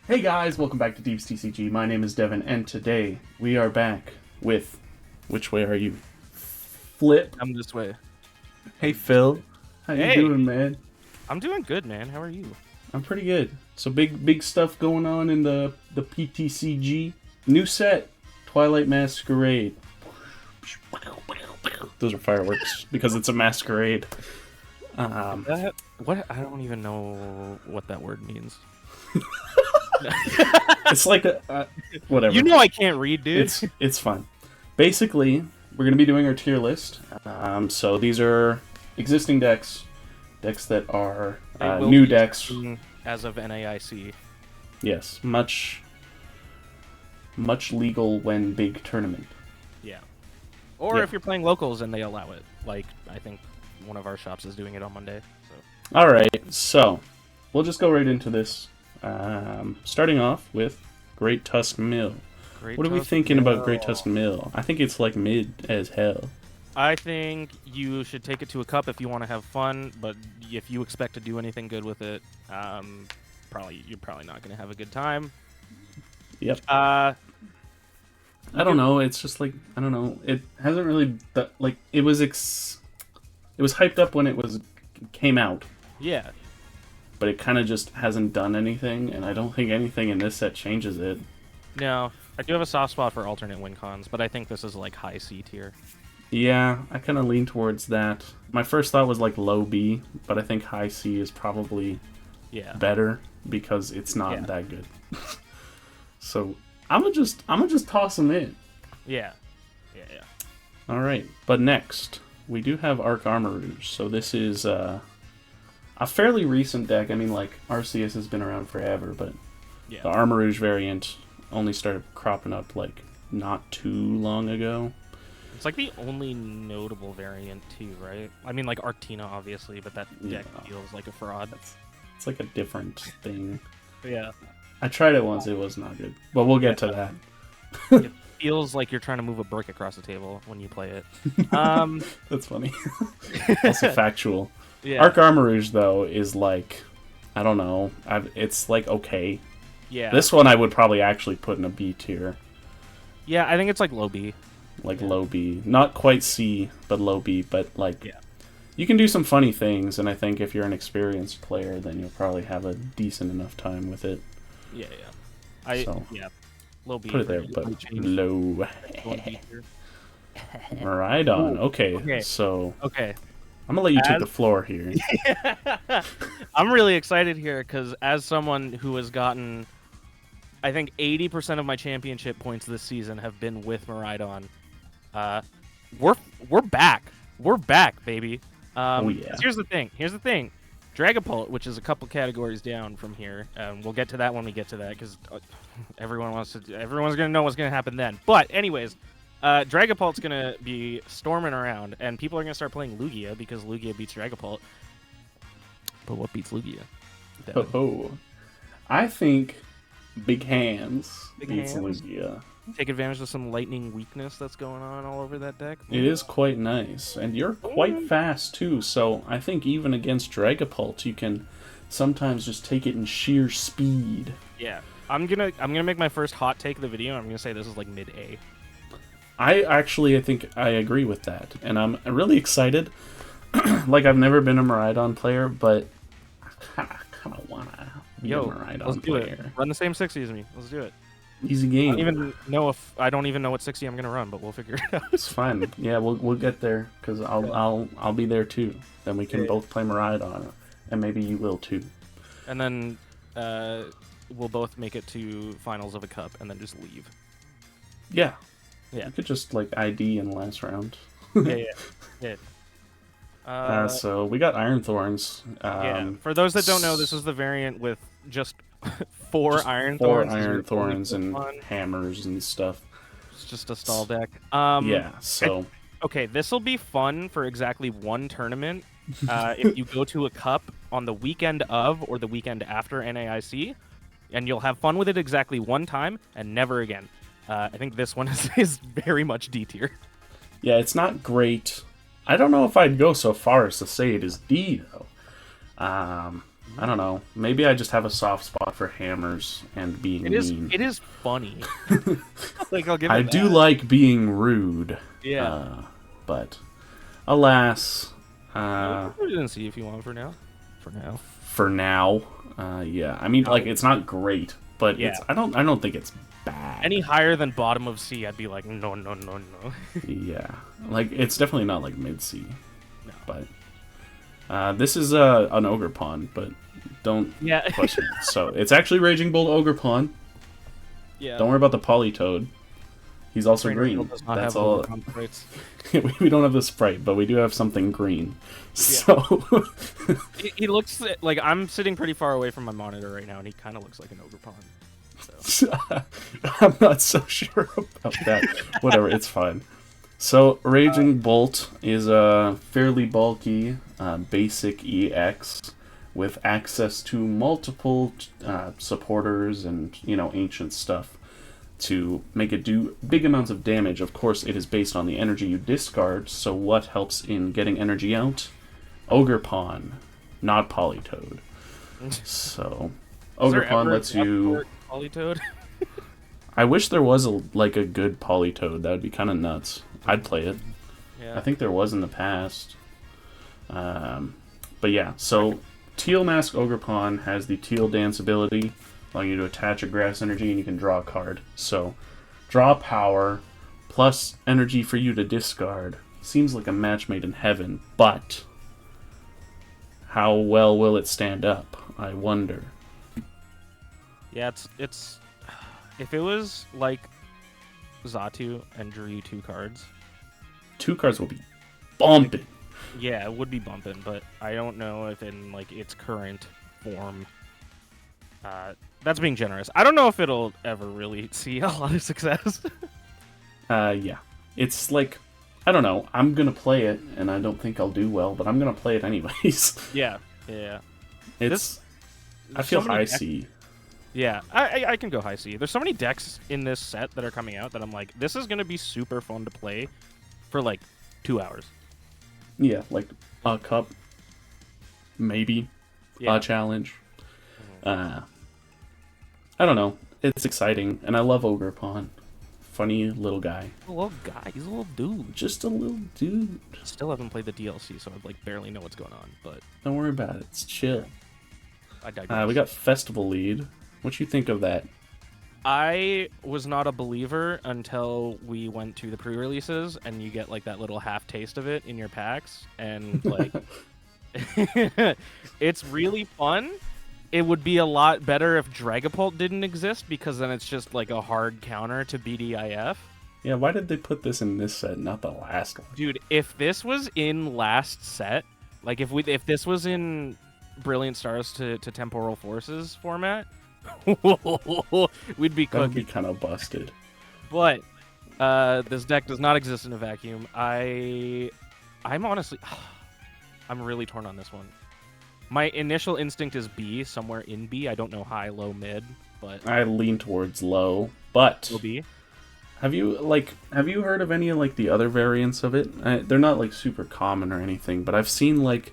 Hey guys, welcome back to Deeps TCG. My name is Devin, and today we are back with... Which way are you? Flip. I'm this way. Hey Phil, how you Hey. doing, man? I'm doing good, man. How are you? I'm pretty good. So big stuff going on in the PTCG. New set, Twilight Masquerade. Those are fireworks because it's a masquerade. What? I don't even know what that word means. It's like a whatever. You know I can't read, dude. It's fun. Basically, we're gonna be doing our tier list. So these are existing decks that are new decks as of NAIC. Yes, much legal when big tournament. Yeah. Or Yeah. if you're playing locals and they allow it, like I think one of our shops is doing it on Monday. So. All right, so we'll just go right into this. Starting off with Great Tusk Mill. What are we thinking about Great Tusk Mill? I think it's like mid as hell. I think you should take it to a cup if you want to have fun, but if you expect to do anything good with it, you're probably not going to have a good time. Yep. I don't know. It's just like I don't know. It hasn't really like it was hyped up when it came out. Yeah. But it kind of just hasn't done anything, and I don't think anything in this set changes it. No, I do have a soft spot for alternate win cons, but I think this is like high C tier. Yeah, I kind of lean towards that. My first thought was like low B, but I think high C is probably better because it's not that good. So I'm gonna just toss them in. Yeah. All right, but next we do have Armarouge. So this is a fairly recent deck. I mean, like, Arceus has been around forever, but the Armarouge variant only started cropping up, like, not too long ago. It's like the only notable variant, too, right? I mean, like, Arctina, obviously, but that deck feels like a fraud. It's like a different thing. Yeah. I tried it once, it was not good. But we'll get to that. It feels like you're trying to move a brick across the table when you play it. That's funny. Also factual. Yeah. Armarouge, though, is like, I don't know, it's like okay. Yeah. This one I would probably actually put in a B tier. Yeah, I think it's like low B. Like low B. Not quite C, but low B, but like, you can do some funny things, and I think if you're an experienced player, then you'll probably have a decent enough time with it. Yeah. Low B. Put it there, but low. Miraidon. Okay, so... Okay. I'm gonna let you take the floor here. I'm really excited here because as someone who has gotten, I think 80% of my championship points this season have been with Miraidon. We're back. We're back, baby. Oh yeah. Here's the thing. Dragapult, which is a couple categories down from here. We'll get to that when we get to that because everyone's gonna know what's gonna happen then. But anyways. Dragapult's gonna be storming around, and people are gonna start playing Lugia because Lugia beats Dragapult. But what beats Lugia? I think Big Hands Big beats Hands? Lugia. Take advantage of some lightning weakness that's going on all over that deck. It is quite nice, and you're quite fast too. So I think even against Dragapult, you can sometimes just take it in sheer speed. Yeah, I'm gonna make my first hot take of the video. I'm gonna say this is like mid A. I think I agree with that, and I'm really excited. Like, I've never been a Miraidon player, but I kind of want to be a Miraidon player. Run the same 60 as me. Let's do it. Easy game. I don't even know what 60 I'm gonna run, but we'll figure it out. It's fine. Yeah, we'll get there because I'll be there too. Then we can both play Miraidon, and maybe you will too. And then we'll both make it to finals of a cup, and then just leave. Yeah. Yeah. You could just, like, ID in the last round. Yeah. So, we got Iron Thorns. For those that don't know, this is the variant with just four Iron Thorns. 4 Iron Thorns and hammers and stuff. It's just a stall deck. So... Okay, this will be fun for exactly one tournament. If you go to a cup on the weekend of or the weekend after NAIC, and you'll have fun with it exactly one time and never again. I think this one is very much D tier. Yeah, it's not great. I don't know if I'd go so far as to say it is D, though. I don't know. Maybe I just have a soft spot for hammers and being mean. It is funny. Like I'll give it I that. do like being rude. Yeah. But alas, we didn't see if you want for now. For now, yeah. I mean, like it's not great, but yeah. it's. I don't think it's bad. Any higher than bottom of C, I'd be like, no. Yeah, like it's definitely not like mid C. No. But this is an Ogerpon, but don't question it. So it's actually Raging Bolt Ogerpon. Yeah. Don't worry about the Politoed. He's also green. That's all. We don't have the sprite, but we do have something green. So he looks like I'm sitting pretty far away from my monitor right now, and he kind of looks like an Ogerpon. So. I'm not so sure about that. Whatever, it's fine. So Raging Bolt is a fairly bulky, basic EX with access to multiple supporters and ancient stuff to make it do big amounts of damage. Of course, it is based on the energy you discard. So what helps in getting energy out? Ogerpon, not Politoed. So Ogerpon lets you. Politoed? I wish there was a good Politoed. That would be kind of nuts. I'd play it. Yeah. I think there was in the past. But yeah, so Teal Mask Ogerpon has the Teal Dance ability, allowing you to attach a grass energy and you can draw a card. So draw power plus energy for you to discard. Seems like a match made in heaven, but how well will it stand up? I wonder. Yeah, it's if it was like Xatu and drew you 2 cards. 2 cards will be bumping. Yeah, it would be bumping, but I don't know if in like its current form. That's being generous. I don't know if it'll ever really see a lot of success. Yeah. It's like, I don't know. I'm gonna play it, and I don't think I'll do well, but I'm gonna play it anyways. Yeah. I feel high C. Yeah, I can go high C. There's so many decks in this set that are coming out that I'm like, this is going to be super fun to play for like 2 hours. Yeah, like a cup, maybe a challenge. I don't know. It's exciting, and I love Ogerpon. Funny little guy. A little guy. He's a little dude. Just a little dude. Still haven't played the DLC, so I like barely know what's going on. But don't worry about it. It's chill. I digress. We got Festival Lead. What you think of that? I was not a believer until we went to the pre-releases, and you get like that little half taste of it in your packs, and like it's really fun. It would be a lot better if Dragapult didn't exist, because then it's just like a hard counter to BDIF. Yeah, why did they put this in this set, not the last one? Dude, if this was in last set, like if this was in Brilliant Stars to Temporal Forces format, we'd be cooking. That would be kind of busted. But this deck does not exist in a vacuum. I'm honestly, I'm really torn on this one. My initial instinct is B, somewhere in B. I don't know high, low, mid, but I lean towards low. But low B. Have you heard of any of like the other variants of it? They're not like super common or anything, but I've seen like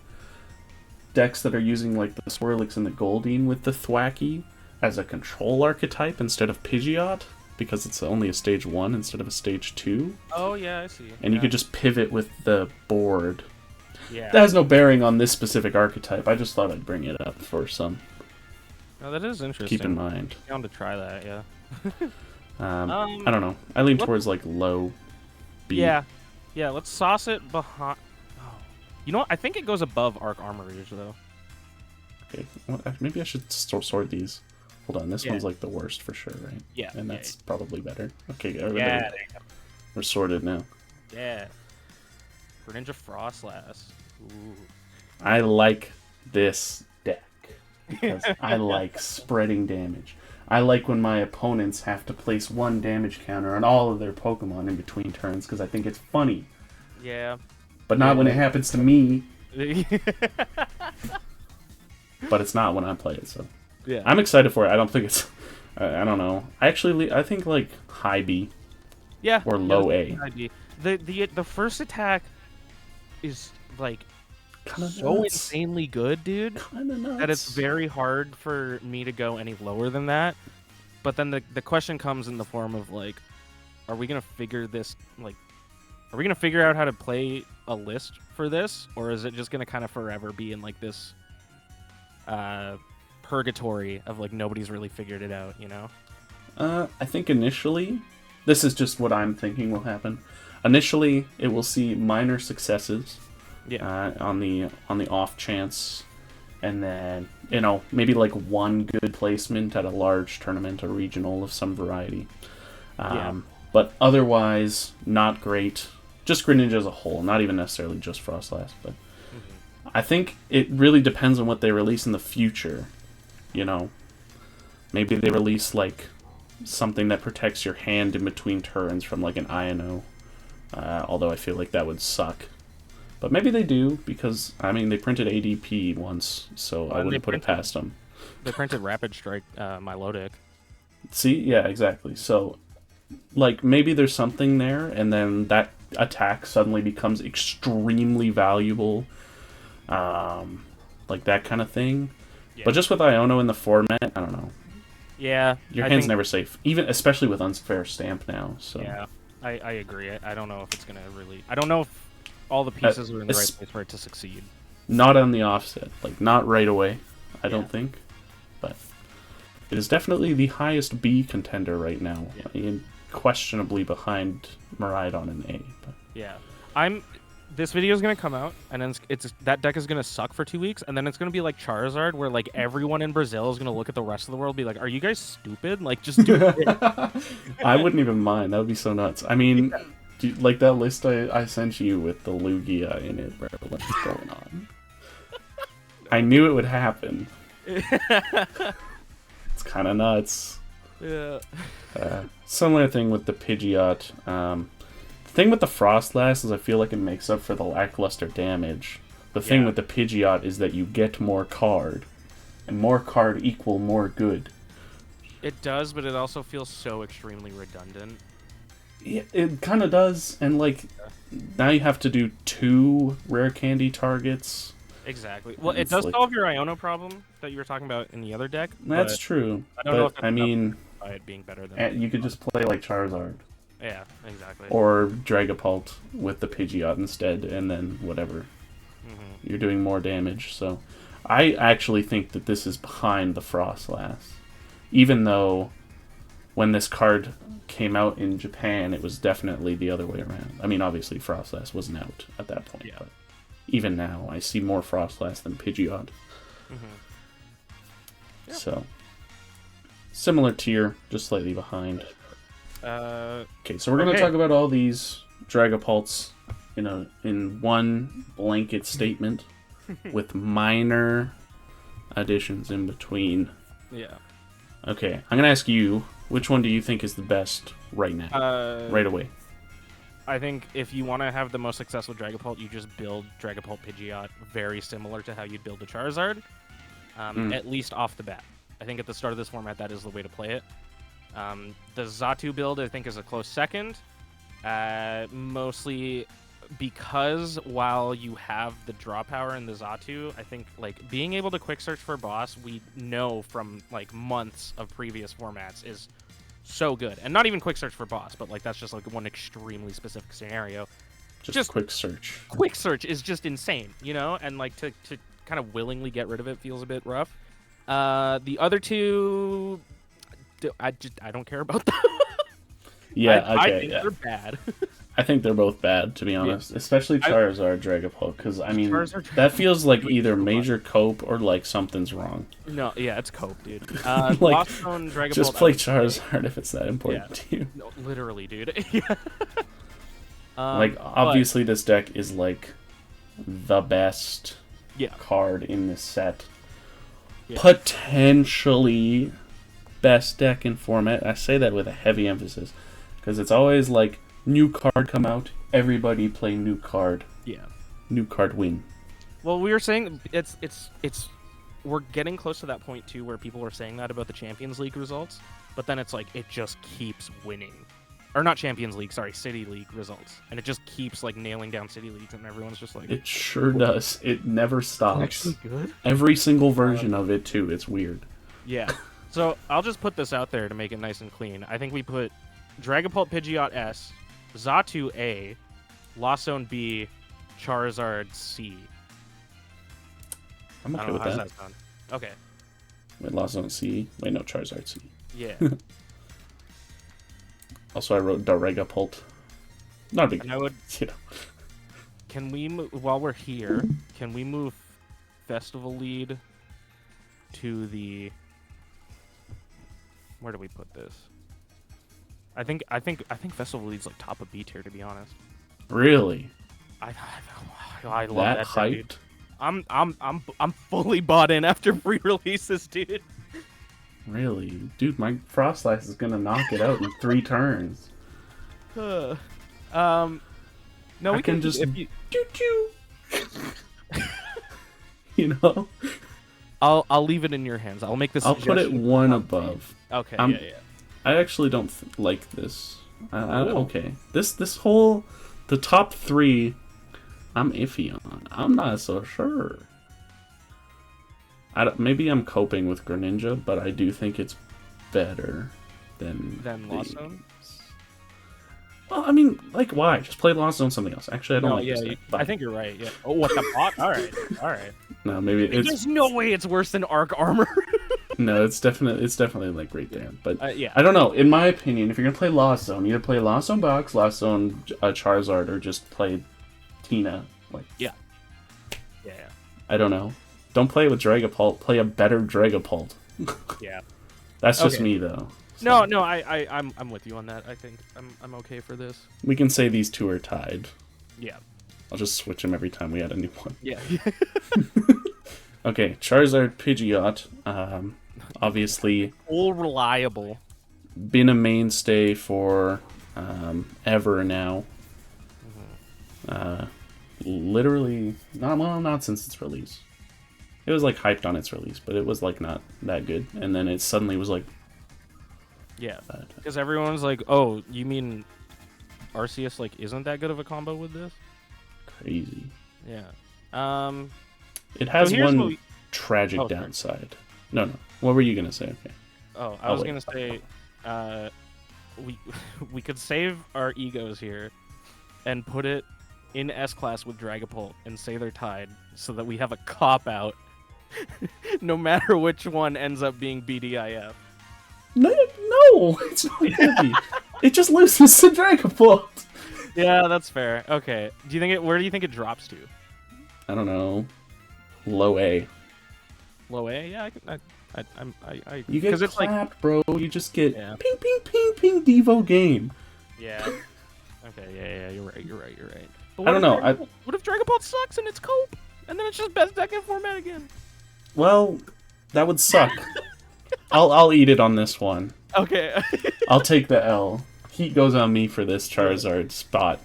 decks that are using like the Swirlix and the Goldeen with the Thwacky as a control archetype instead of Pidgeot, because it's only a stage 1 instead of a stage 2. Oh yeah, I see. And you could just pivot with the board. Yeah. That has no bearing on this specific archetype. I just thought I'd bring it up for some. Oh, that is interesting. Keep in mind. I want to try that, yeah. I don't know. I lean towards like low B. Yeah. Yeah, let's sauce it behind. Oh. You know what? I think it goes above Arc Armarouge, though. Okay. Well, maybe I should sort these. Hold on. This one's like the worst for sure, right? Yeah. And that's probably better. Okay. There you go. We're sorted now. Yeah. Greninja Froslass. Ooh. I like this deck because I like spreading damage. I like when my opponents have to place 1 damage counter on all of their Pokemon in between turns because I think it's funny. Yeah. But not when it happens to me. But it's not when I play it, so. Yeah. I'm excited for it. I don't think it's... I don't know. I think like high B. Yeah. Or low A. The first attack is like so insanely good, dude, Kinda nuts. that it's very hard for me to go any lower than that. But then the question comes in the form of, like, are we going to figure this, like, are we going to figure out how to play a list for this? Or is it just going to kind of forever be in, like, this purgatory of, like, nobody's really figured it out, you know? I think initially, this is just what I'm thinking will happen. Initially, it will see minor successes on the off chance, and then, you know, maybe like one good placement at a large tournament or regional of some variety. But otherwise, not great. Just Greninja as a whole, not even necessarily just Froslass. But I think it really depends on what they release in the future. You know, maybe they release like something that protects your hand in between turns from like an INO. Although I feel like that would suck. But maybe they do, because, I mean, they printed ADP once, so I wouldn't put it past them. They printed Rapid Strike Milotic. See? Yeah, exactly. So, like, maybe there's something there, and then that attack suddenly becomes extremely valuable. Like, that kind of thing. Yeah. But just with Iono in the format, I don't know. Yeah. Your hand's never safe, especially with Unfair Stamp now. So. Yeah, I agree. I don't know if it's going to really... I don't know if all the pieces are in the right place for it to succeed. Not on the offset. Like, not right away, I don't think. But it is definitely the highest B contender right now. Yeah. Questionably behind Miraidon and A. But. Yeah. This video is going to come out, and then that deck is going to suck for 2 weeks, and then it's going to be like Charizard, where like everyone in Brazil is going to look at the rest of the world and be like, are you guys stupid? Like, just do it. I wouldn't even mind. That would be so nuts. I mean, like that list I sent you with the Lugia in it, bro. What's going on? I knew it would happen. It's kind of nuts. Yeah. Similar thing with the Pidgeot. The thing with the Froslass is I feel like it makes up for the lackluster damage. The thing with the Pidgeot is that you get more card. And more card equal more good. It does, but it also feels so extremely redundant. Yeah, it kind of does. And, like, now you have to do 2 rare candy targets. Exactly. Well, it does solve your Iono problem that you were talking about in the other deck. That's true. I don't know if I mean, by it being better than you could just play like Charizard. Yeah, exactly. Or Dragapult with the Pidgeot instead, and then whatever. You're doing more damage. So I actually think that this is behind the Froslass. Even though when this card came out in Japan, it was definitely the other way around. I mean, obviously Froslass wasn't out at that point. Yeah. But even now, I see more Froslass than Pidgeot. Yeah. So, similar tier, just slightly behind. Okay, so we're going to talk about all these Dragapults in one blanket statement with minor additions in between. Yeah. Okay, I'm going to ask you, which one do you think is the best right now? Right away. I think if you want to have the most successful Dragapult, you just build Dragapult Pidgeot very similar to how you'd build a Charizard, at least off the bat. I think at the start of this format, that is the way to play it. The Xatu build, I think, is a close second, mostly because while you have the draw power in the Xatu, I think like being able to quick search for boss, we know from like months of previous formats is so good. And not even quick search for boss, but like that's just like one extremely specific scenario. Just quick search. Quick search is just insane, you know, and like to kind of willingly get rid of it feels a bit rough. The other two, I don't care about them. Yeah, I think they're bad. I think they're both bad, to be honest. Yeah. Especially Charizard Dragapult, because, I mean, that feels like either major cope or, like, something's wrong. No, yeah, it's cope, dude. Like, Dragapult, just play Charizard if it's that important to you. No, literally, dude. Like, obviously this deck is, like, the best card in this set. Yeah. Potentially best deck in format. I say that with a heavy emphasis, because it's always, like, new card come out, everybody play new card. Yeah. New card win. Well, we were saying it's we're getting close to that point too where people were saying that about the Champions League results, but then it's like it just keeps winning. or not Champions League, sorry, City League results, and it just keeps like nailing down City Leagues, and everyone's just like, it sure does. It never stops. actually good. Every single version of it too. It's weird. Yeah. So I'll just put this out there to make it nice and clean. I think we put Dragapult Pidgeot S, Xatu A, Lawson B, Charizard C. I'm okay with how's that. Sound? Okay. Wait, Lawson C. Wait, no, Charizard C. Yeah. Also, I wrote Dragapult. Not a big. And I would. You know. Can we while we're here? Can we move Festival Lead to the? Where do we put this? I think Festival Lead's like top of B tier, to be honest. Really? I love that hyped. Dude. I'm fully bought in after pre-releases, dude. Really, dude, my Froslass is gonna knock it out in 3 turns. No, I we can just you... choo. You know. I'll leave it in your hands. I'll make this. I'll put it one above. Okay. Yeah. I actually don't like this. Okay. This whole the top 3, I'm iffy on. I'm not so sure. Maybe I'm coping with Greninja, but I do think it's better than Lawson. Well, I mean, like, why? Just play Lawson something else. Actually, I don't like this. I think you're right. Yeah. Oh, what the bot? All right. No, maybe it's. There's no way it's worse than Arc Armor. No, it's definitely like right there. But yeah. I don't know. In my opinion, if you're gonna play Lawson, either play Lawson Box, Lawson Charizard, or just play Tina. Like, yeah. I don't know. Don't play with Dragapult. Play a better Dragapult. Yeah. That's just me though. So. No, I'm with you on that. I think I'm okay for this. We can say these 2 are tied. Yeah. I'll just switch them every time we add a new one. Yeah. Okay, Charizard Pidgeot. Obviously, all reliable. Been a mainstay for ever now. Literally, not since its release. It was like hyped on its release, but it was like not that good. And then it suddenly was like, yeah, because everyone's like, "Oh, you mean Arceus like isn't that good of a combo with this?" Crazy. Yeah. It has one tragic downside. No. What were you gonna say? Okay. Oh, I was gonna say, we could save our egos here, and put it in S class with Dragapult and say they're tied, so that we have a cop out, no matter which one ends up being BDIF. No, it's not heavy. It just loses to Dragapult. Yeah, that's fair. Okay. Where do you think it drops to? I don't know. Low A. Low A? Yeah, I you get it's clapped, like, bro. You just get ping, Devo game. Yeah. Okay, yeah, you're right. But I don't know. What if Dragapult sucks and it's cope? And then it's just best deck in format again? Well, that would suck. I'll eat it on this one. Okay. I'll take the L. Heat goes on me for this Charizard spot.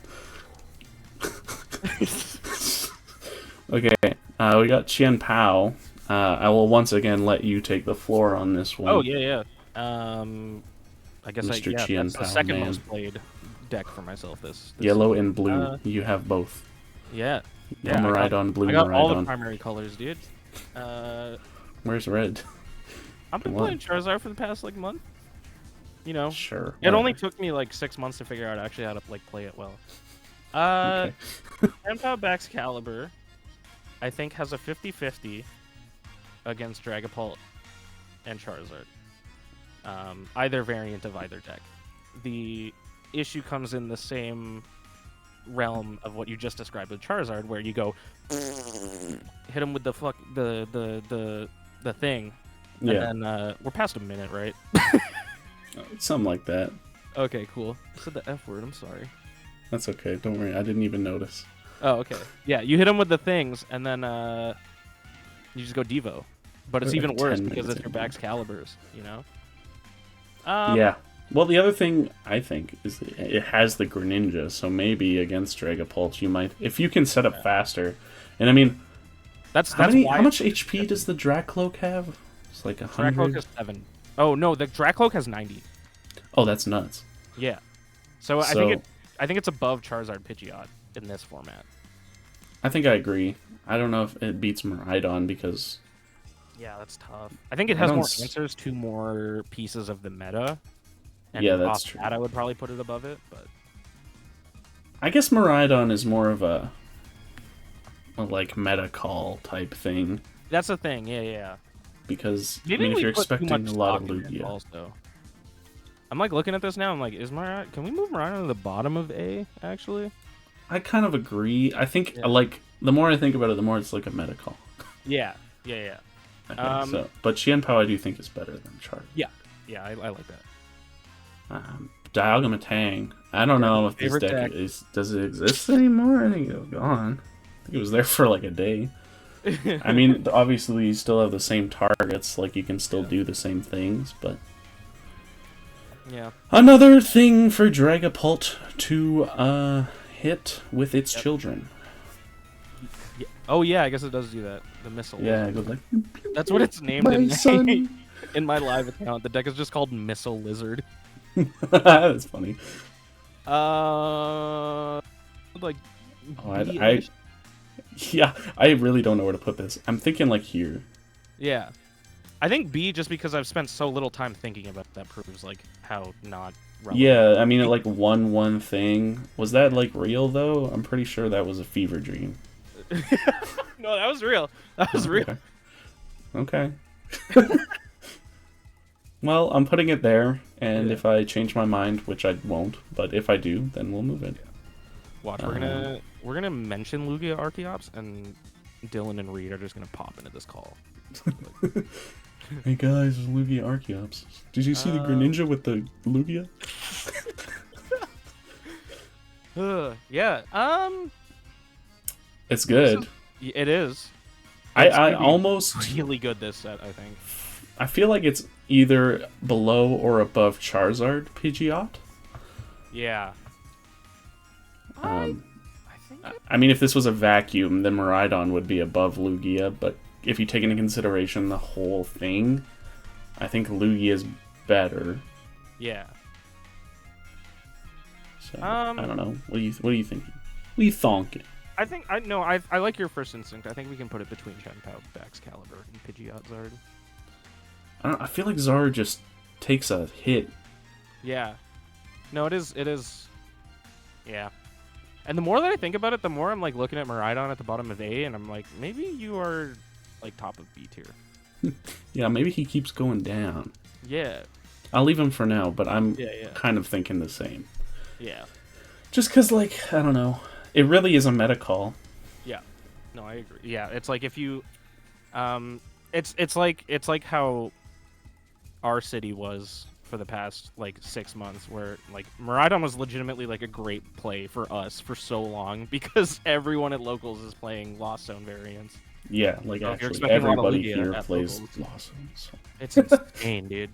Okay, we got Chien-Pao. I will once again let you take the floor on this one. Oh, yeah. I guess Mr. that's Chien-Pao, the second man. most played deck for myself. This Yellow and blue. You have both. Yeah. Miraidon, blue I got Miraidon. all the primary colors, dude. Where's red? I've been playing Charizard for the past month. You know, sure. It only took me 6 months to figure out actually how to play it well. Okay. Chien-Pao Baxcalibur, I think, has a 50-50 against Dragapult and Charizard. Either variant of either deck. The issue comes in the same realm of what you just described with Charizard, where you go hit him with the thing. Yeah. And then we're past a minute, right? Something like that. Okay, cool. I said the F word. I'm sorry. That's okay. Don't worry. I didn't even notice. Oh, okay. Yeah, you hit him with the things, and then you just go Devo. But it's even worse because it's your Baxcaliburs, you know? Yeah. Well, the other thing, I think, is it has the Greninja, so maybe against Dragapult you might... If you can set up faster... And I mean... How much HP does the Dracloak have? It's like 100? Dracloak has 7. Oh, no, the Dracloak has 90. Oh, that's nuts. Yeah. So I think it's above Charizard Pidgeot in this format. I think I agree. I don't know if it beats Miraidon because... Yeah, that's tough. I think it has more answers to more pieces of the meta. And yeah, that's true. That I would probably put it above it, but... I guess Miraidon is more of a like meta call type thing. That's the thing, yeah. Because I mean, if you're expecting a lot of Lugia, also. I'm like looking at this now. I'm like, can we move Miraidon to the bottom of A? Actually, I kind of agree. I think like the more I think about it, the more it's like a meta call. Yeah. Okay, but Chien-Pao I do think is better than Char. Yeah, I like that. Dialga Metang. I don't know if this deck does it exist anymore. I think it was gone. I think it was there for like a day. I mean, obviously you still have the same targets, like you can still do the same things, but yeah. Another thing for Dragapult to hit with its children. Yeah. Oh yeah, I guess it does do that. The missile. Yeah, it goes like. That's what it's named in my live account. The deck is just called Missile Lizard. That's funny. Like. Oh, yeah, I really don't know where to put this. I'm thinking like here. Yeah. I think B, just because I've spent so little time thinking about that, proves like how not relevant. Yeah, I mean, it like one thing. Was that like real though? I'm pretty sure that was a fever dream. No, that was real. That was real. Okay. Well, I'm putting it there, and if I change my mind, which I won't, but if I do, then we'll move it. Watch, we're gonna mention Lugia Archeops, and Dylan and Reed are just gonna pop into this call. Hey guys, it's Lugia Archeops. Did you see the Greninja with the Lugia? Yeah. It's good. It is. I almost really good this set, I think. I feel like it's either below or above Charizard Pidgeot. Yeah. I mean, if this was a vacuum, then Miraidon would be above Lugia, but if you take into consideration the whole thing, I think Lugia is better. Yeah. So, I don't know. What are you thinking? What are you thonking? I think I like your first instinct. I think we can put it between Chien-Pao, Baxcalibur, and Pidgeot Zard. I feel like Zard just takes a hit. Yeah. No, it is. Yeah. And the more that I think about it, the more I'm like looking at Miraidon at the bottom of A, and I'm like, maybe you are like top of B tier. Yeah, maybe he keeps going down. Yeah. I'll leave him for now, but I'm kind of thinking the same. Yeah. Just because, like, I don't know. It really is a meta call. Yeah. No, I agree. Yeah, it's like if you... It's like how our city was for the past, like, 6 months, where, like, Miraidon was legitimately, like, a great play for us for so long, because everyone at Locals is playing Lost Zone variants. Yeah, like, so actually, everybody here plays Lost Zone. So. It's insane, dude.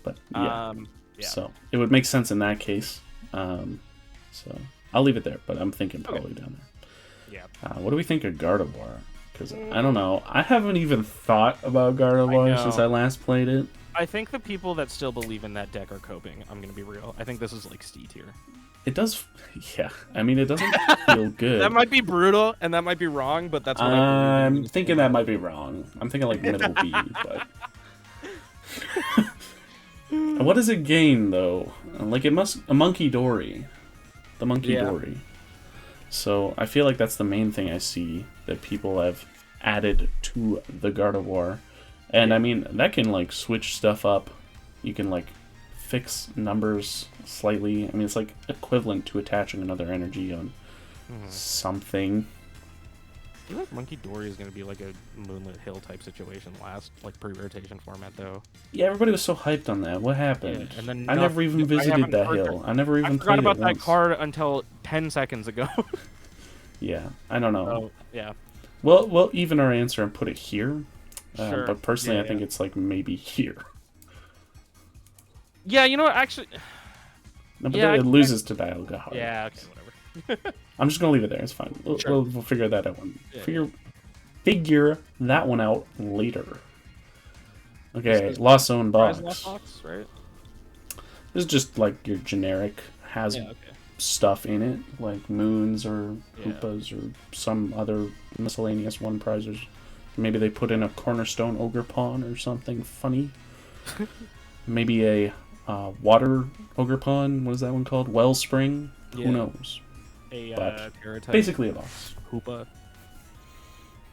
But, yeah. So, it would make sense in that case. So, I'll leave it there, but I'm thinking probably down there. Yeah. What do we think of Gardevoir? Because, I don't know. I haven't even thought about Gardevoir since I last played it. I think the people that still believe in that deck are coping. I'm going to be real. I think this is like C tier. It does, yeah. I mean, it doesn't feel good. That might be brutal, and that might be wrong, but that's what I'm thinking that might be wrong. I'm thinking like middle B, but... What does it gain, though? Like, it must... A Monkey Dory. The Monkey Dory. So, I feel like that's the main thing I see that people have added to the Gardevoir. And, I mean, that can, like, switch stuff up. You can, like, fix numbers slightly. I mean, it's, like, equivalent to attaching another energy on something. I feel like Monkey Dory is going to be, like, a Moonlit Hill type situation last, like, pre-rotation format, though. Yeah, everybody was so hyped on that. What happened? Yeah, and then I never even visited that hill. I never even played it I forgot about once. that card until 10 seconds ago. Yeah, I don't know. Oh, yeah. Well, we'll even our answer and put it here. Sure. But personally, I think it's like maybe here. Yeah, you know what? Actually, no, but it loses to Dialga hard. Yeah, okay, whatever. I'm just gonna leave it there. It's fine. We'll figure that out. Figure that one out later. Okay, Lost Zone box. Lost box, right? This is just like your generic has Yeah, okay. stuff in it, like moons or Yeah. Koopas or some other miscellaneous one prizes. Maybe they put in a cornerstone Ogerpon or something funny. Maybe a water Ogerpon. What is that one called? Wellspring. Yeah. Who knows? A But Terra-type basically a box. Hoopa.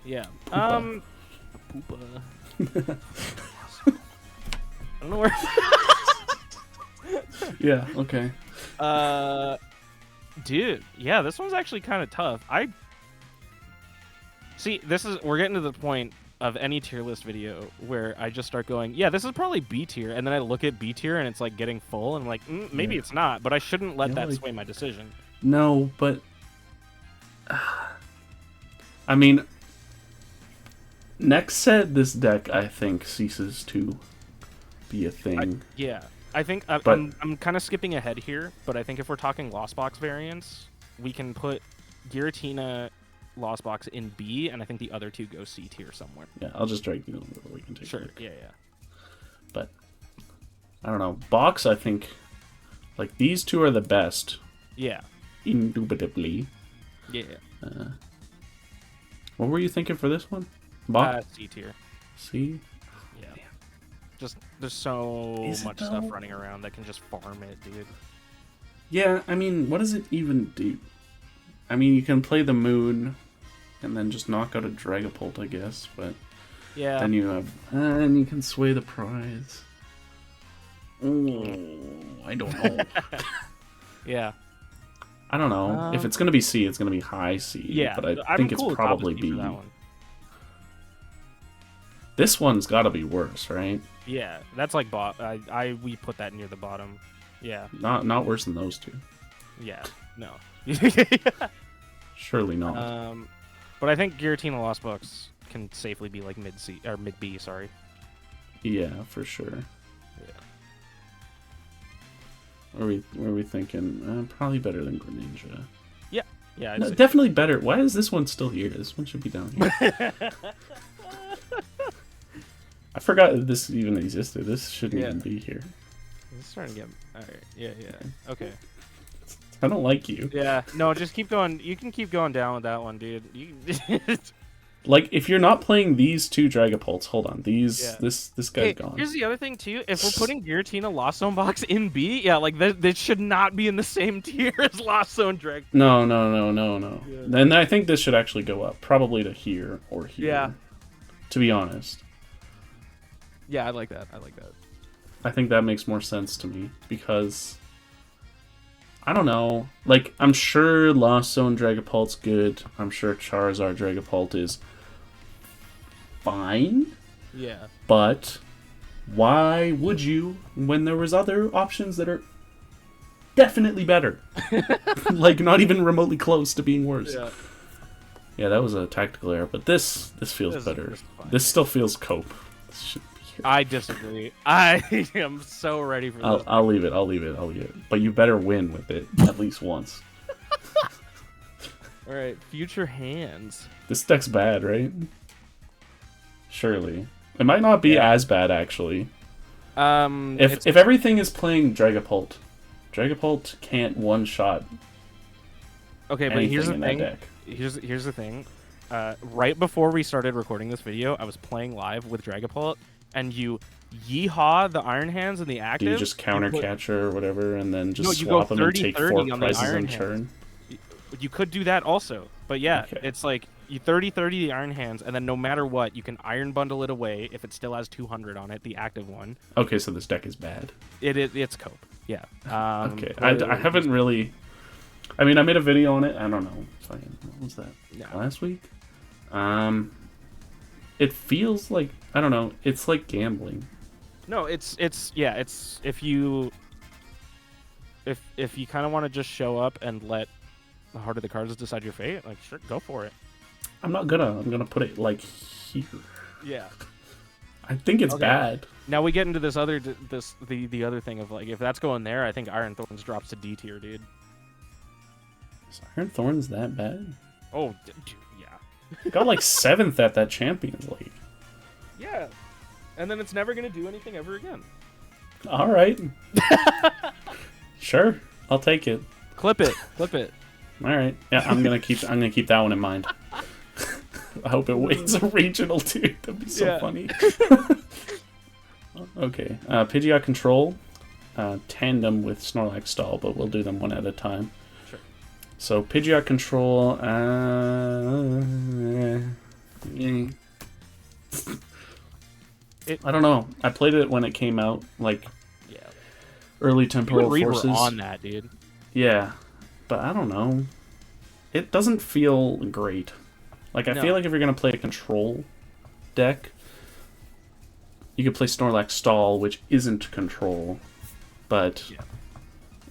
Yeah. Hoopa. Hoopa. I don't know where. Yeah. Okay. Dude, yeah, this one's actually kind of tough. See, we're getting to the point of any tier list video where I just start going, yeah, this is probably B tier, and then I look at B tier and it's like getting full, and I'm like, maybe it's not, but I shouldn't let that sway my decision. No, but I mean, next set, this deck I think ceases to be a thing. Yeah. I think I'm kind of skipping ahead here, but I think if we're talking Lost Box variants, we can put Giratina Lost Box in B, and I think the other two go C tier somewhere. Yeah, I'll just drag you over. We can take Sure. a look. Yeah. But I don't know. Box, I think, like these two are the best. Yeah. Indubitably. Yeah. What were you thinking for this one? Box. C tier. C. Yeah. Just there's so much though? stuff running around that can just farm it, dude. Yeah, I mean, what does it even do? I mean, you can play the moon, and then just knock out a Dragapult, I guess. But Yeah. then you have, and you can sway the prize. Oh, I don't know. Yeah. I don't know. If it's gonna be C, it's gonna be high C. Yeah. But I I'm think it's cool with probably top C for B. that one. This one's got to be worse, right? Yeah, that's like we put that near the bottom. Yeah. Not worse than those two. Yeah. No. Surely not. But I think Giratina Lost Box can safely be like mid C or mid B. Sorry. Yeah, for sure. Yeah. What are we thinking? Probably better than Greninja. Yeah. Yeah. No, definitely better. Why is this one still here? This one should be down here. I forgot that this even existed. This shouldn't even be here. It's starting to get... Alright, yeah. Okay. I don't like you. Yeah, no, just keep going. You can keep going down with that one, dude. Like, if you're not playing these two Dragapults, hold on. This guy's gone. Here's the other thing, too. If we're putting Giratina Lost Zone Box in B, yeah, like, that should not be in the same tier as Lost Zone Drag. No. Yeah. Then I think this should actually go up. Probably to here or here. Yeah. To be honest. Yeah, I like that. I think that makes more sense to me because I don't know. Like, I'm sure Lost Zone Dragapult's good. I'm sure Charizard Dragapult is fine. Yeah. But why would you when there was other options that are definitely better? Like, not even remotely close to being worse. Yeah, that was a tactical error, but this feels better. This still feels cope. This should be here. I disagree. I am so ready for this. I'll leave it. But you better win with it at least once. All right, future hands. This deck's bad, right? Surely. It might not be as bad, actually. If everything is playing Dragapult can't one-shot okay, but here's the in thing. that deck. Here's the thing. Right before we started recording this video, I was playing live with Dragapult, and you yeehaw the Iron Hands in the active. Do you just counter catcher or whatever, and then just you swap go them and take 30-30 4 on the prizes Iron in Hands. turn? You could do that also, but yeah, Okay. it's like you 30-30 the Iron Hands, and then no matter what, you can Iron Bundle it away if it still has 200 on it, the active one. Okay, so this deck is bad. It's cope. Yeah. Okay, I haven't really... I mean, I made a video on it. I don't know. What was that? No. Last week? It feels like... I don't know. It's like gambling. No, it's if you kind of want to just show up and let the heart of the cards decide your fate, like sure, go for it. I'm gonna put it like here. Yeah. I think it's bad. Now we get into the other thing of like if that's going there, I think Iron Thorns drops to D tier, dude. Is Iron Thorns that bad? Oh, dude, yeah. Got like 7th at that Champions League. Yeah. And then it's never gonna do anything ever again. All right. Sure. I'll take it. Clip it. Clip it. All right. Yeah, I'm gonna keep that one in mind. I hope it wins a regional too. That'd be so funny. Okay. Pidgeot control. Tandem with Snorlax Stall, but we'll do them one at a time. Sure. So Pidgeot control. I don't know. I played it when it came out, like early Temporal Forces. Were on that, dude. Yeah, but I don't know. It doesn't feel great. Like, I feel like if you're gonna play a control deck, you could play Snorlax Stall, which isn't control, but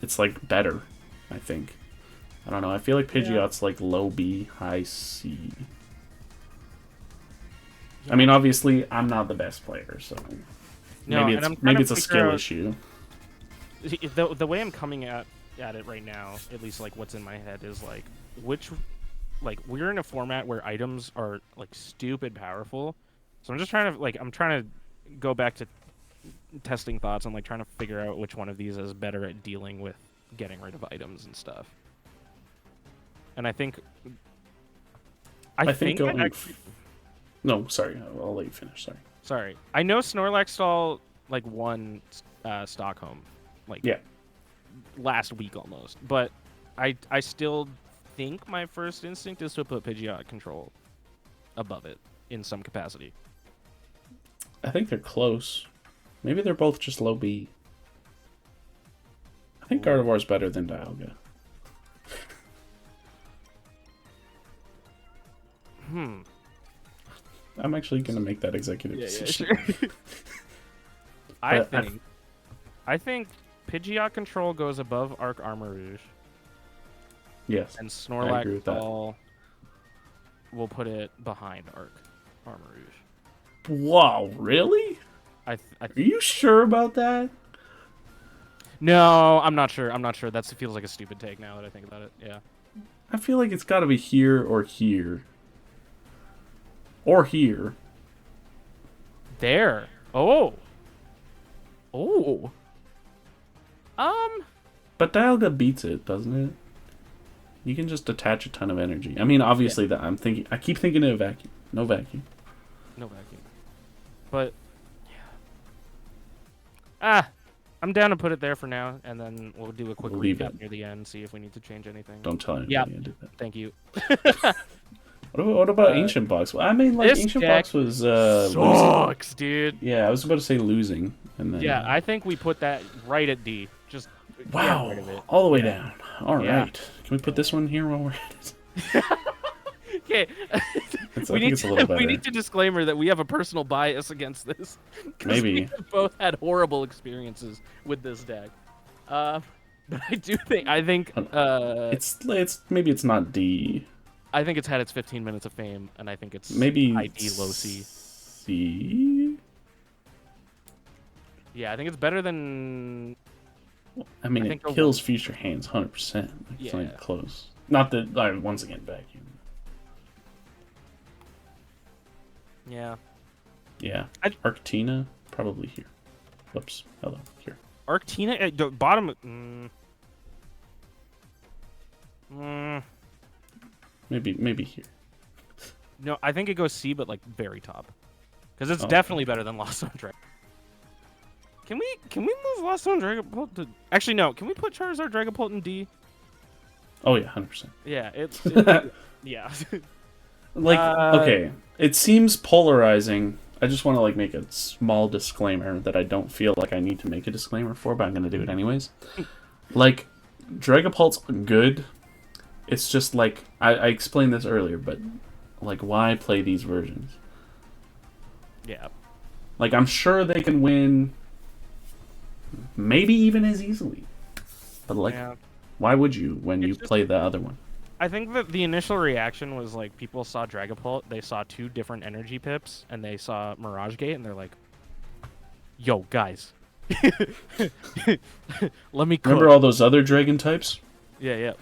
it's like better. I think. I don't know. I feel like Pidgeot's like low B, high C. I mean, obviously, I'm not the best player, so maybe it's a skill issue. The way I'm coming at it right now, at least like what's in my head, is like we're in a format where items are like stupid powerful. So I'm just trying to go back to testing thoughts and like trying to figure out which one of these is better at dealing with getting rid of items and stuff. And I think no, sorry. I'll let you finish. Sorry. I know Snorlax Stall like won Stockholm last week almost, but I still think my first instinct is to put Pidgeot control above it in some capacity. I think they're close. Maybe they're both just low B. I think Gardevoir is better than Dialga. I'm actually going to make that executive decision. Sure. I think Pidgeot control goes above Armarouge. Yes. And Snorlax Stall will put it behind Armarouge. Wow, really? Are you sure about that? No, I'm not sure. That feels like a stupid take now that I think about it. Yeah. I feel like it's got to be here or here. Or here. There. Oh. But Dialga beats it, doesn't it? You can just attach a ton of energy. I mean, obviously, that I keep thinking of vacuum. No vacuum. But yeah. I'm down to put it there for now, and then we'll do a quick recap near the end, see if we need to change anything. Don't tell anybody I did that. Thank you. What about Ancient Box? Well, I mean, like, Ancient Box was sucks, dude. Yeah, I was about to say losing, and then I think we put that right at D. Just wow, get rid of it. All the way down. All right, can we put this one here while we're at it? Okay. We need to disclaimer that we have a personal bias against this. Maybe we both had horrible experiences with this deck. But I think it's maybe it's not D. I think it's had its 15 minutes of fame, and I think it's maybe high D, low C. C? Yeah, I think it's better than... I mean, it kills future hands 100%. It's not even close. Not that, once again, vacuum. Yeah. Yeah. Arctina, probably here. Whoops. Hello. Here. Arctina at the bottom... Maybe here. No, I think it goes C, but like very top, because it's definitely better than Lost Zone Dragon. Can we move Lost Zone Dragapult to? Actually, no. Can we put Charizard Dragapult in D? Oh yeah, 100%. Yeah, it's yeah. Like okay, it seems polarizing. I just want to like make a small disclaimer that I don't feel like I need to make a disclaimer for, but I'm gonna do it anyways. Like, Dragapult's good. It's just like I explained this earlier, but like, why play these versions? Yeah. Like, I'm sure they can win, maybe even as easily, but like, why would you when you play the other one? I think that the initial reaction was like people saw Dragapult, they saw 2 different energy pips, and they saw Mirage Gate, and they're like, "Yo, guys, let me cook." Remember all those other dragon types? Yeah.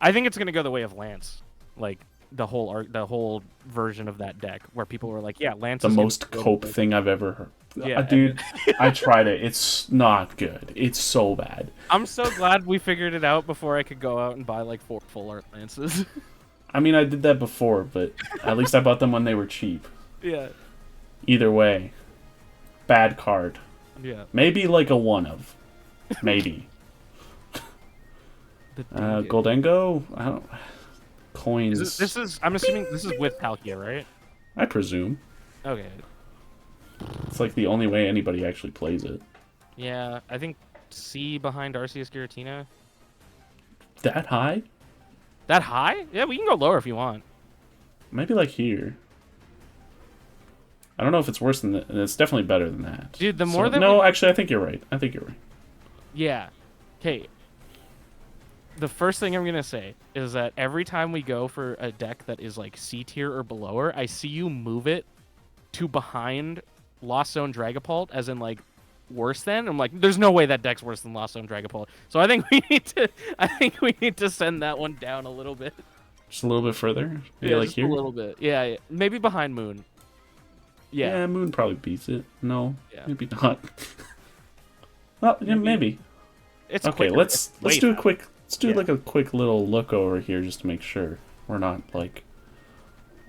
I think it's gonna go the way of Lance, like the whole version of that deck, where people were like, "Yeah, Lance." The most cope thing I've ever Yeah, dude, I tried it. It's not good. It's so bad. I'm so glad we figured it out before I could go out and buy like 4 full art lances. I mean, I did that before, but at least I bought them when they were cheap. Yeah. Either way, bad card. Yeah. Maybe like a one of. Maybe. Gholdengo? I don't... Coins. This is. I'm assuming this is with Palkia, right? I presume. Okay. It's like the only way anybody actually plays it. Yeah, I think C behind Arceus Giratina. That high? That high? Yeah, we can go lower if you want. Maybe like here. I don't know if it's worse than that. It's definitely better than that. Dude, the more that no, actually, I think you're right. Yeah. Okay. The first thing I'm going to say is that every time we go for a deck that is like C tier or below her, I see you move it to behind Lost Zone Dragapult, as in like worse than. I'm like, there's no way that deck's worse than Lost Zone Dragapult. So I think we need to send that one down a little bit. Just a little bit further? Yeah, like just here? a little bit. Yeah, maybe behind Moon. Yeah, Moon probably beats it. No, yeah. maybe not. Well, yeah, maybe. It's okay. quicker. Let's do a quick. Let's do Yeah. like a quick little look over here just to make sure we're not like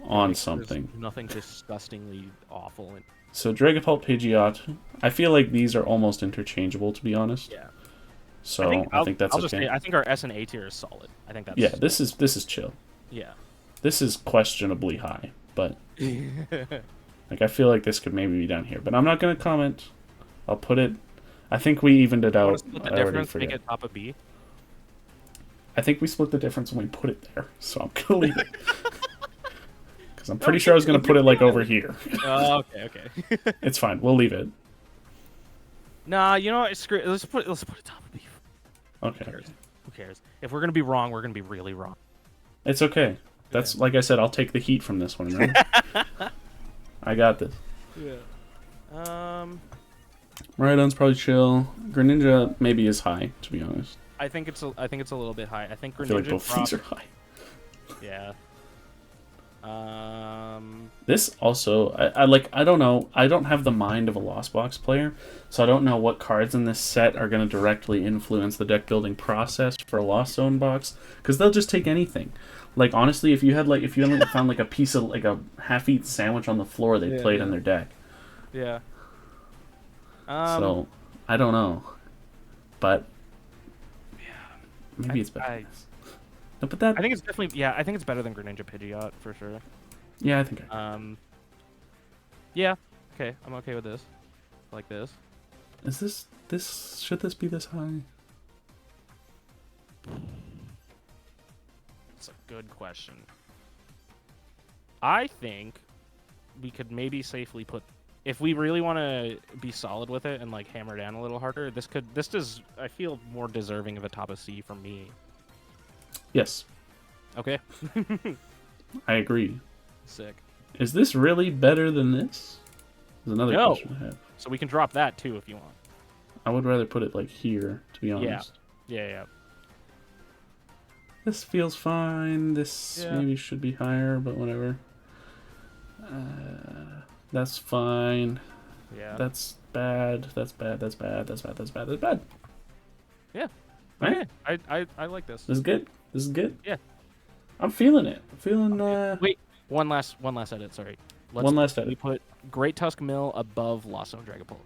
on something. There's nothing disgustingly awful. So Dragapult, Pidgeot. I feel like these are almost interchangeable, to be honest. Yeah. So I think that's I'll okay. just say, I think our S and A tier is solid. I think that's. Yeah, this is chill. Yeah. This is questionably high, but like I feel like this could maybe be down here, but I'm not gonna comment. I'll put it. I think we evened it out. Split the difference, make it top of B. I think we split the difference when we put it there, so I'm gonna leave it. Because I'm pretty sure I was gonna put it like over here. Oh, okay. It's fine. We'll leave it. Nah, you know what? Screw it. Let's put it top of B. Okay. Who cares? If we're gonna be wrong, we're gonna be really wrong. It's okay. That's like I said. I'll take the heat from this one. Right? I got this. Yeah. Miraidon's probably chill. Greninja maybe is high, to be honest. I think it's a little bit high. I think Greninja. I feel like both these are high. Yeah. This also, I don't know. I don't have the mind of a Lost Box player, so I don't know what cards in this set are going to directly influence the deck building process for a Lost Zone box, because they'll just take anything. Like honestly, if you only found like a piece of like a half-eaten sandwich on the floor, they'd play it in their deck. Yeah. So I don't know, but maybe it's better. No, but that I think it's definitely I think it's better than Greninja Pidgeot for sure. Yeah, I think. Yeah. Okay, I'm okay with this. Like this. Is this should this be this high? That's a good question. I think we could maybe safely put, if we really want to be solid with it and like hammer down a little harder, this does, I feel, more deserving of a top of C for me. Yes. Okay. I agree. Sick. Is this really better than this? Is another question I have. So we can drop that too if you want. I would rather put it like here, to be honest. Yeah. This feels fine. This maybe should be higher, but whatever. That's fine. Yeah. That's bad. That's bad. That's bad. That's bad. That's bad. That's bad. Yeah. Right? I like this. This is good. This is good. Yeah. I'm feeling it. I'm feeling. Wait. One last edit. Sorry. One last edit. We put Great Tusk Mill above Lost Zone Dragapult.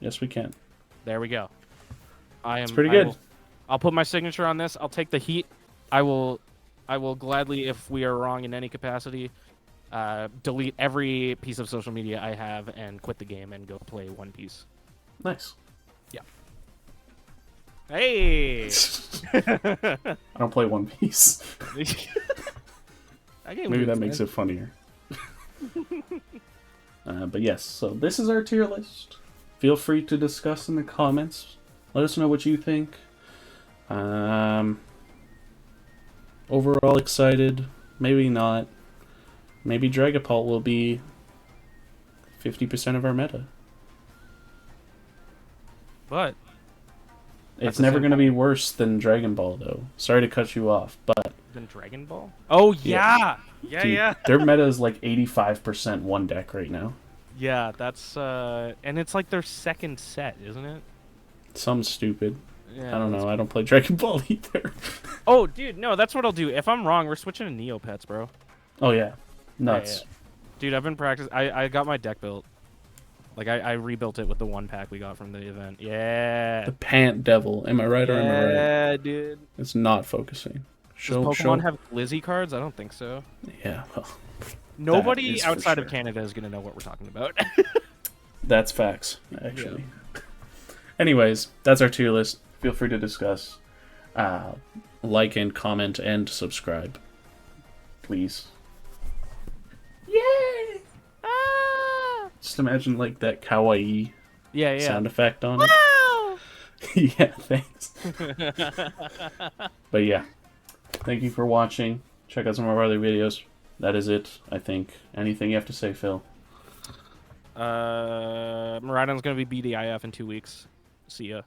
Yes, we can. There we go. It's pretty good. I'll put my signature on this. I'll take the heat. I will gladly, if we are wrong in any capacity, delete every piece of social media I have and quit the game and go play One Piece. Nice. Yeah. Hey. I don't play One Piece. Maybe that makes it funnier. But yes, so this is our tier list. Feel free to discuss in the comments. Let us know what you think. Overall excited. Maybe not. Maybe Dragapult will be 50% of our meta. But it's never going to be worse than Dragon Ball, though. Sorry to cut you off, but... Than Dragon Ball? Oh, yeah! Yeah. Dude, their meta is like 85% one deck right now. Yeah, that's and it's like their second set, isn't it? Some stupid. Yeah, I don't know. I don't play Dragon Ball either. Oh, dude, no, that's what I'll do. If I'm wrong, we're switching to Neopets, bro. Oh yeah, nuts. Yeah. Dude, I've been practicing. I got my deck built. Like I rebuilt it with the 1-pack we got from the event. Yeah. The Pant Devil. Am I right or am I right? Yeah, dude. It's not focusing. Does Pokemon have Glizzy cards? I don't think so. Yeah. Well, nobody outside of Canada is gonna know what we're talking about. That's facts, actually. Yeah. Anyways, that's our tier list. Feel free to discuss. Like and comment and subscribe. Please. Yay! Ah! Just imagine like that kawaii sound effect on it. Wow! Yeah, thanks. But yeah. Thank you for watching. Check out some of our other videos. That is it, I think. Anything you have to say, Phil? Miraidon's gonna be BDIF in 2 weeks. See ya.